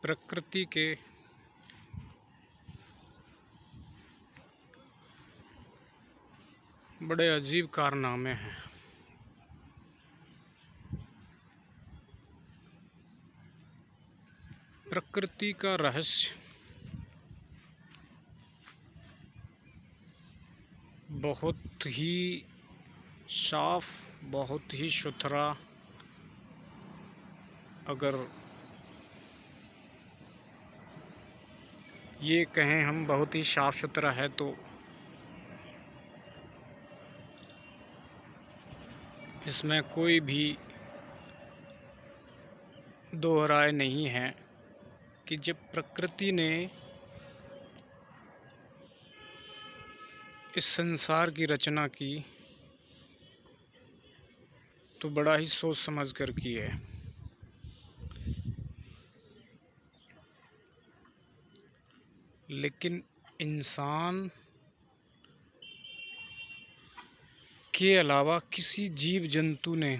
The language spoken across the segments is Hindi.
प्रकृति के बड़े अजीब कारनामे हैं। प्रकृति का रहस्य बहुत ही साफ, बहुत ही सुथरा, अगर ये कहें हम बहुत ही साफ सुथरा है तो इसमें कोई भी दो राय नहीं है कि जब प्रकृति ने इस संसार की रचना की तो बड़ा ही सोच समझ कर की है। लेकिन इंसान के अलावा किसी जीव जंतु ने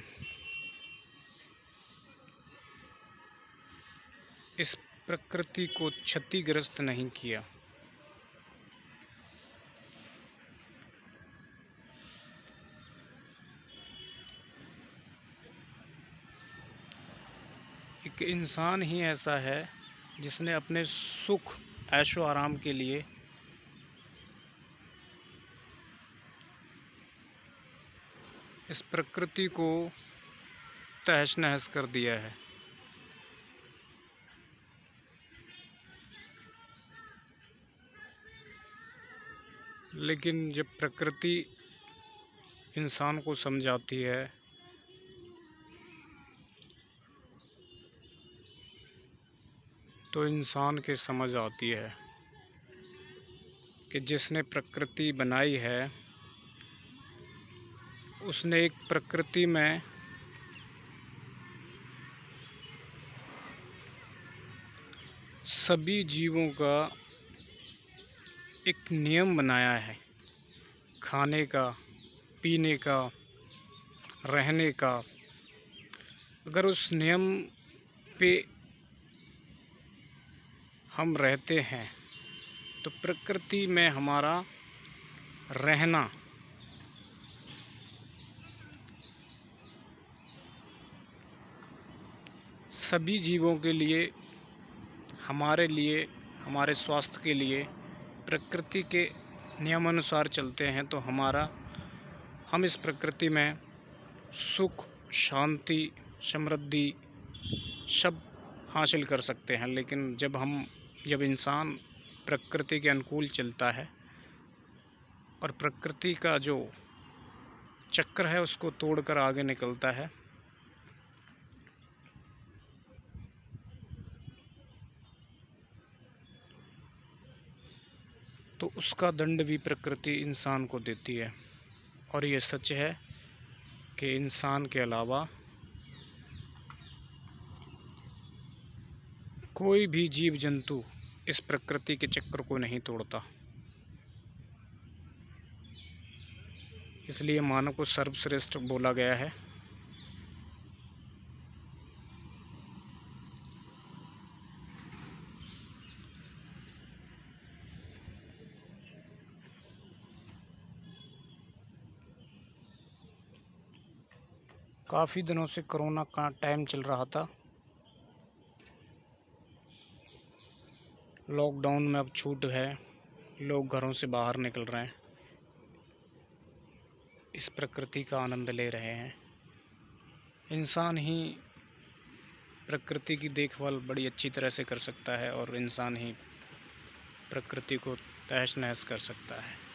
इस प्रकृति को क्षतिग्रस्त नहीं किया। एक इंसान ही ऐसा है जिसने अपने सुख ऐशो आराम के लिए इस प्रकृति को तहस नहस कर दिया है। लेकिन जब प्रकृति इंसान को समझाती है तो इंसान के समझ आती है कि जिसने प्रकृति बनाई है उसने एक प्रकृति में सभी जीवों का एक नियम बनाया है, खाने का, पीने का, रहने का। अगर उस नियम पे हम रहते हैं तो प्रकृति में हमारा रहना सभी जीवों के लिए, हमारे स्वास्थ्य के लिए प्रकृति के नियमानुसार चलते हैं तो हम इस प्रकृति में सुख, शांति, समृद्धि सब हासिल कर सकते हैं। लेकिन जब इंसान प्रकृति के अनुकूल चलता है और प्रकृति का जो चक्र है उसको तोड़कर आगे निकलता है तो उसका दंड भी प्रकृति इंसान को देती है। और ये सच है कि इंसान के अलावा कोई भी जीव जंतु इस प्रकृति के चक्र को नहीं तोड़ता। इसलिए मानव को सर्वश्रेष्ठ बोला गया है। काफ़ी दिनों से कोरोना का टाइम चल रहा था। लॉकडाउन में अब छूट है, लोग घरों से बाहर निकल रहे हैं, इस प्रकृति का आनंद ले रहे हैं। इंसान ही प्रकृति की देखभाल बड़ी अच्छी तरह से कर सकता है और इंसान ही प्रकृति को तहस नहस कर सकता है।